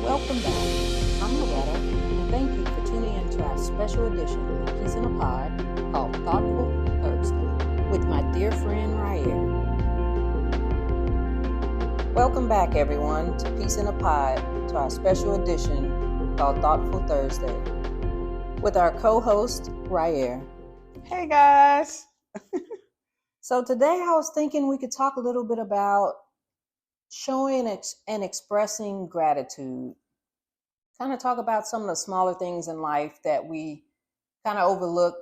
Welcome back. I'm Loretta, and thank you for tuning in to our special edition of Peace in a Pod called Thoughtful Thursday with my dear friend Ryaire. Welcome back, everyone, to Peace in a Pod, to our special edition called Thoughtful Thursday with our co-host Ryaire. Hey guys. So today I was thinking we could talk a little bit about showing and expressing gratitude. Kind of talk about some of the smaller things in life that we kind of overlook,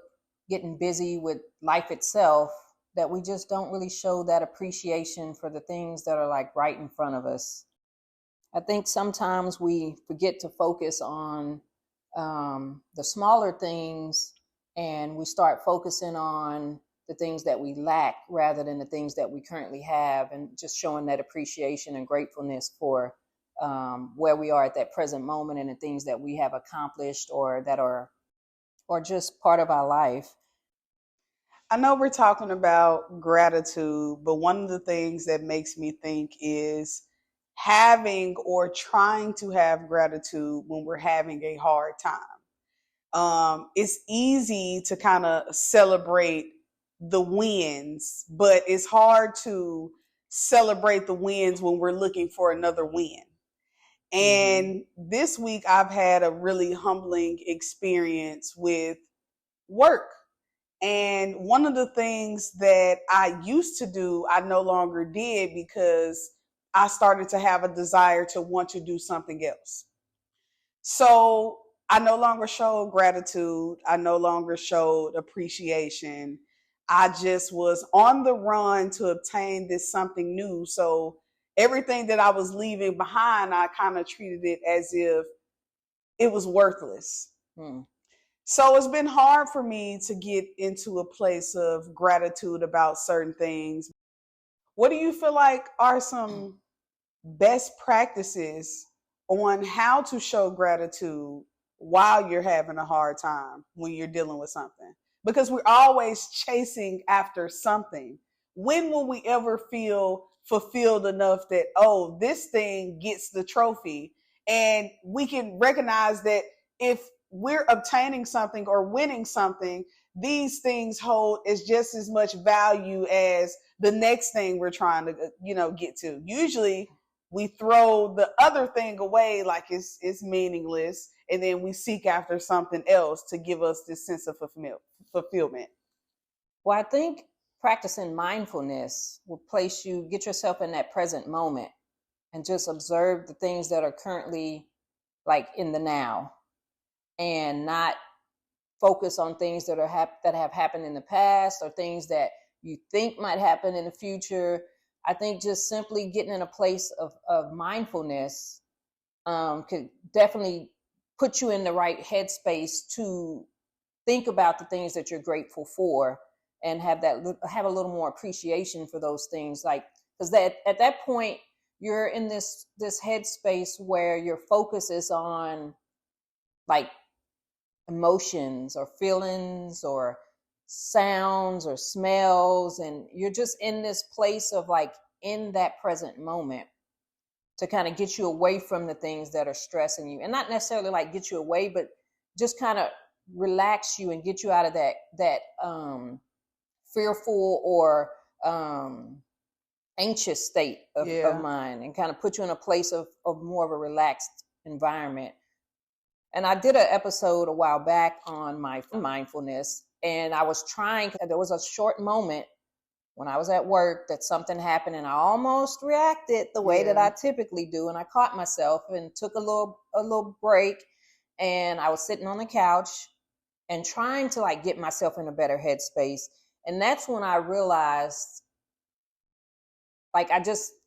getting busy with life itself, that we just don't really show that appreciation for the things that are like right in front of us. I think sometimes we forget to focus on the smaller things, and we start focusing on the things that we lack rather than the things that we currently have, and just showing that appreciation and gratefulness for where we are at that present moment and the things that we have accomplished or that are just part of our life. I know we're talking about gratitude, but one of the things that makes me think is having or trying to have gratitude when we're having a hard time. It's easy to kind of celebrate the wins, but it's hard to celebrate the wins when we're looking for another win. And this week I've had a really humbling experience with work. And one of the things that I used to do, I no longer did because I started to have a desire to want to do something else. So I no longer showed gratitude. I no longer showed appreciation. I just was on the run to obtain this something new. So everything that I was leaving behind, I kind of treated it as if it was worthless. So it's been hard for me to get into a place of gratitude about certain things. What do you feel like are some best practices on how to show gratitude while you're having a hard time when you're dealing with something? Because we're always chasing after something. When will we ever feel fulfilled enough that, oh, this thing gets the trophy? And we can recognize that if we're obtaining something or winning something, these things hold as just as much value as the next thing we're trying to, get to. Usually we throw the other thing away like it's meaningless, and then we seek after something else to give us this sense of fulfillment. Well, I think practicing mindfulness will get yourself in that present moment and just observe the things that are currently like in the now, and not focus on things that have happened in the past or things that you think might happen in the future. I think just simply getting in a place of mindfulness could definitely put you in the right headspace to think about the things that you're grateful for and have a little more appreciation for those things. Like, because at that point you're in this headspace where your focus is on like emotions or feelings or sounds or smells, and you're just in this place of like in that present moment to kind of get you away from the things that are stressing you, and not necessarily like get you away, but just kind of relax you and get you out of that fearful or anxious state of mind, and kind of put you in a place of more of a relaxed environment. And I did an episode a while back on my mindfulness, and I was there was a short moment when I was at work that something happened and I almost reacted the way that I typically do. And I caught myself and took a little break, and I was sitting on the couch and trying to like get myself in a better headspace. And that's when I realized, like,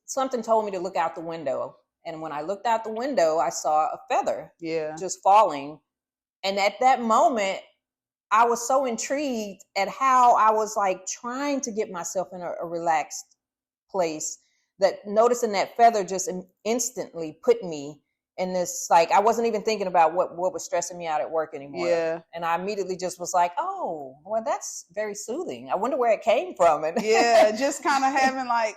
something told me to look out the window. And when I looked out the window, I saw a feather just falling. And at that moment, I was so intrigued at how I was like trying to get myself in a relaxed place, that noticing that feather just instantly put me in this, like, I wasn't even thinking about what was stressing me out at work anymore. Yeah. And I immediately just was like, oh, well, that's very soothing. I wonder where it came from. And just kind of having like,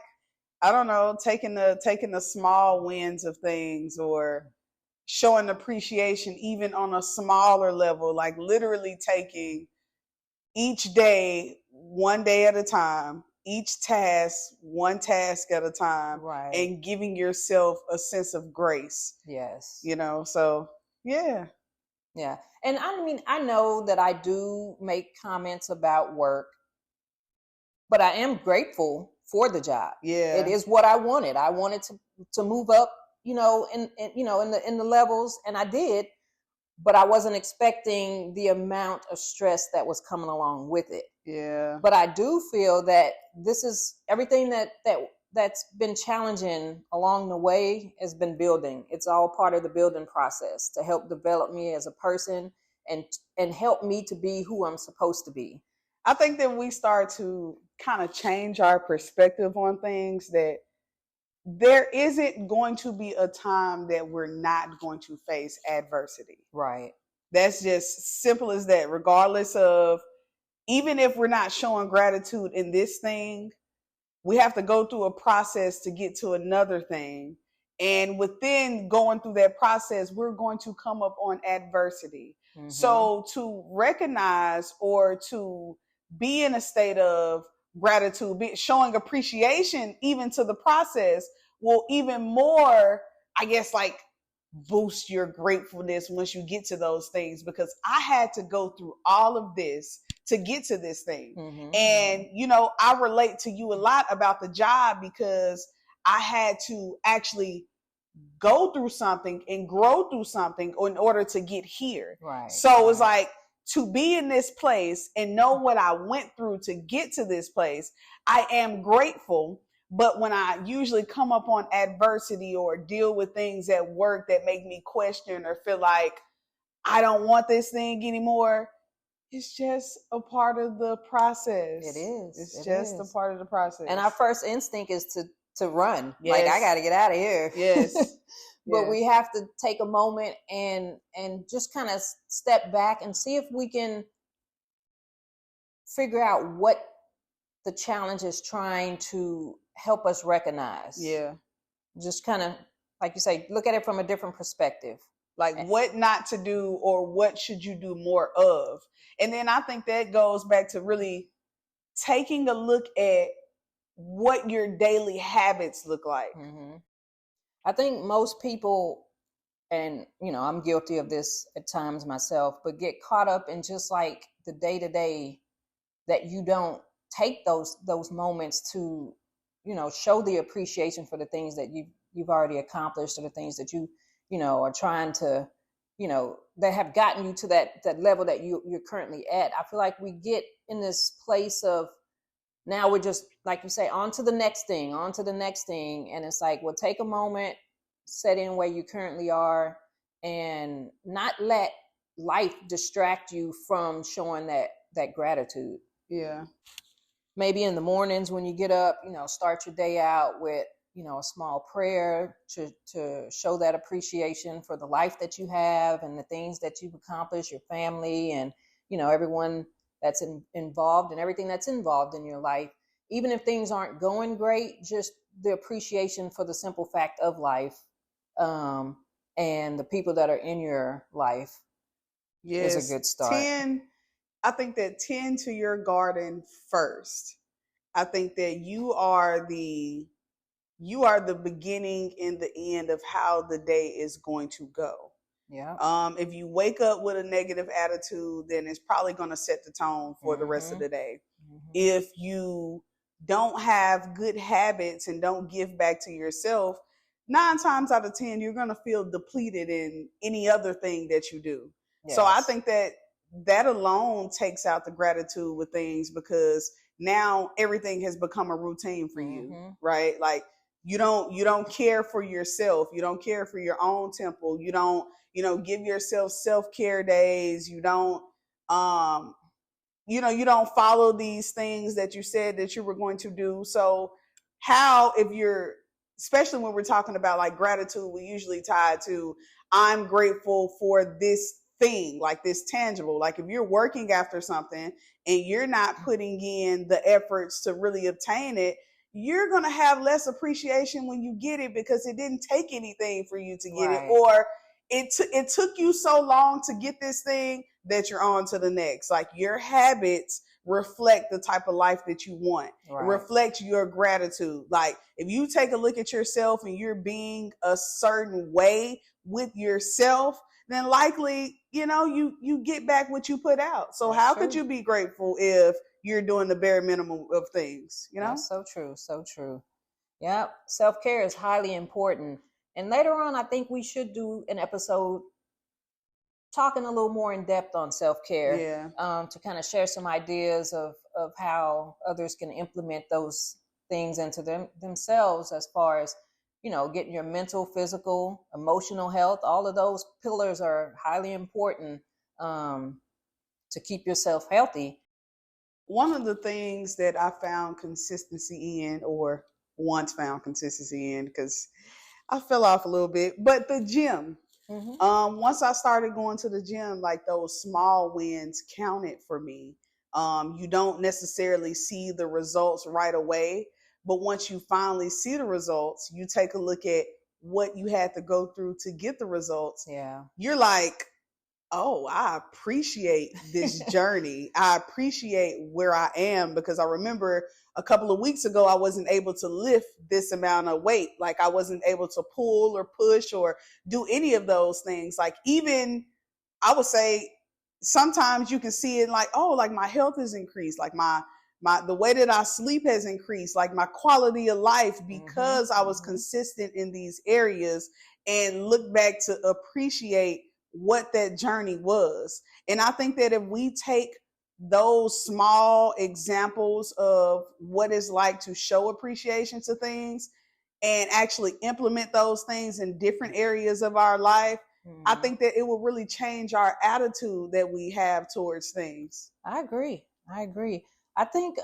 I don't know, taking the small wins of things, or showing appreciation even on a smaller level, like literally taking each day, one day at a time, each task, one task at a time, Right. and giving yourself a sense of grace. Yes. So yeah. Yeah. And I mean, I know that I do make comments about work, but I am grateful for the job. Yeah. It is what I wanted. I wanted to move up, in the levels, and I did, but I wasn't expecting the amount of stress that was coming along with it. Yeah. But I do feel that this is everything that's been challenging along the way has been building. It's all part of the building process to help develop me as a person and help me to be who I'm supposed to be. I think that we start to kind of change our perspective on things, that there isn't going to be a time that we're not going to face adversity. Right. That's just simple as that, regardless of, even if we're not showing gratitude in this thing, we have to go through a process to get to another thing. And within going through that process, we're going to come up on adversity. Mm-hmm. So to recognize or to be in a state of gratitude, showing appreciation even to the process, will even more, I guess, like boost your gratefulness once you get to those things, because I had to go through all of this to get to this thing. Mm-hmm. And, I relate to you a lot about the job, because I had to actually go through something and grow through something in order to get here. Right. So it's like, to be in this place and know what I went through to get to this place, I am grateful. But when I usually come up on adversity or deal with things at work that make me question or feel like I don't want this thing anymore, it's just a part of the process. It is. It's just a part of the process. And our first instinct is to run. Yes. Like, I got to get out of here. Yes. But yes, we have to take a moment and just kind of step back and see if we can figure out what the challenge is trying to help us recognize. Yeah. Just kind of, like you say, look at it from a different perspective. Like what not to do or what should you do more of. And then I think that goes back to really taking a look at what your daily habits look like. Mm-hmm. I think most people, and I'm guilty of this at times myself, but get caught up in just like the day-to-day, that you don't take those moments to show the appreciation for the things that you've already accomplished, or the things that you are trying to that have gotten you to that level that you're currently at. I feel like we get in this place of, now we're just, like you say, on to the next thing. And it's like, well, take a moment, set in where you currently are, and not let life distract you from showing that gratitude. Yeah. Maybe in the mornings when you get up, start your day out with, a small prayer to show that appreciation for the life that you have and the things that you've accomplished, your family, and, everyone that's involved and everything that's involved in your life. Even if things aren't going great, just the appreciation for the simple fact of life, and the people that are in your life. Yes, is a good start. I think that tend to your garden first. I think that you are the beginning and the end of how the day is going to go. Yeah. If you wake up with a negative attitude, then it's probably going to set the tone for the rest of the day. Mm-hmm. If you don't have good habits and don't give back to yourself, 9 times out of 10, you're going to feel depleted in any other thing that you do. Yes. So I think that alone takes out the gratitude with things, because now everything has become a routine for you, mm-hmm. right? Like you don't care for yourself. You don't care for your own temple. You don't, give yourself self-care days. You don't, you don't follow these things that you said that you were going to do. So especially when we're talking about like gratitude, we usually tie it to, I'm grateful for this thing, like this tangible. Like if you're working after something and you're not putting in the efforts to really obtain it, you're going to have less appreciation when you get it, because it didn't take anything for you to get it. Or it took you so long to get this thing that you're on to the next. Like your habits reflect the type of life that you want. Right. It reflects your gratitude. Like if you take a look at yourself and you're being a certain way with yourself, then likely, you get back what you put out. So That's how true. Could you be grateful if you're doing the bare minimum of things, That's so true. So true. Yep. Self-care is highly important. And later on, I think we should do an episode talking a little more in depth on self-care, to kind of share some ideas of how others can implement those things into themselves as far as, getting your mental, physical, emotional health. All of those pillars are highly important to keep yourself healthy. One of the things that I found consistency in, or once found consistency in, because I fell off a little bit, but the gym. Mm-hmm. Once I started going to the gym, like those small wins counted for me. You don't necessarily see the results right away, but once you finally see the results, you take a look at what you had to go through to get the results. Yeah. You're like, oh, I appreciate this journey. I appreciate where I am, because I remember a couple of weeks ago, I wasn't able to lift this amount of weight. Like I wasn't able to pull or push or do any of those things. Like even I would say sometimes you can see it like, oh, like my health has increased. Like the way that I sleep has increased, like my quality of life, because I was consistent in these areas, and look back to appreciate what that journey was. And I think that if we take those small examples of what it's like to show appreciation to things and actually implement those things in different areas of our life, I think that it will really change our attitude that we have towards things. I agree. I think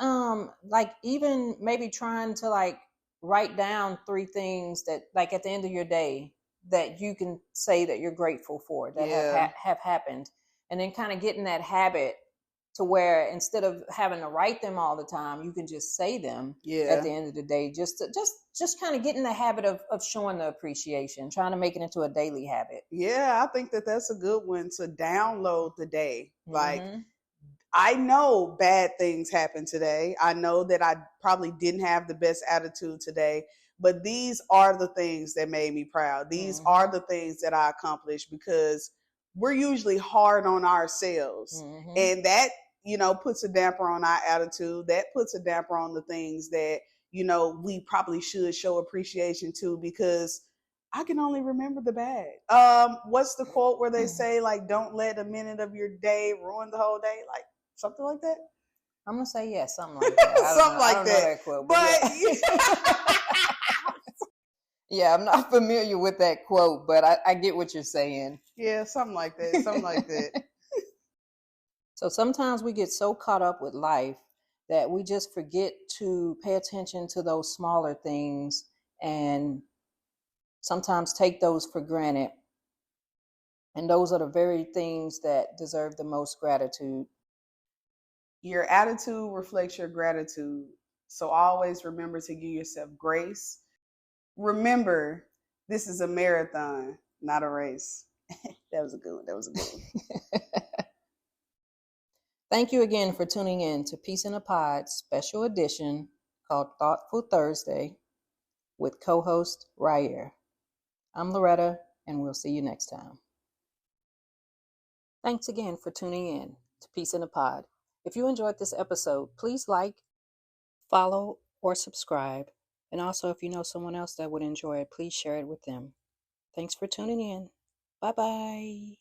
like even maybe trying to like write down 3 things that like at the end of your day that you can say that you're grateful for that have happened, and then kind of getting that habit to where instead of having to write them all the time, you can just say them at the end of the day, just kind of getting the habit of showing the appreciation, trying to make it into a daily habit. Yeah, I think that that's a good one to download the day. Like, I know bad things happened today. I know that I probably didn't have the best attitude today, but these are the things that made me proud. These are the things that I accomplished, because we're usually hard on ourselves. And that, puts a damper on our attitude. That puts a damper on the things that, we probably should show appreciation to, because I can only remember the bad. What's the quote where they say, like, don't let a minute of your day ruin the whole day? Like, something like that? I'm going to say yes, something like that. Something like that. Quote, but yeah, I'm not familiar with that quote, but I get what you're saying. Yeah, something like that. So sometimes we get so caught up with life that we just forget to pay attention to those smaller things, and sometimes take those for granted. And those are the very things that deserve the most gratitude. Your attitude reflects your gratitude. So always remember to give yourself grace. Remember, this is a marathon, not a race. That was a good one. Thank you again for tuning in to Peace in a Pod special edition called Thoughtful Thursday with co-host Ryaire. I'm Loretta, and we'll see you next time. Thanks again for tuning in to Peace in a Pod. If you enjoyed this episode, please like, follow, or subscribe. And also, if you know someone else that would enjoy it, please share it with them. Thanks for tuning in. Bye-bye.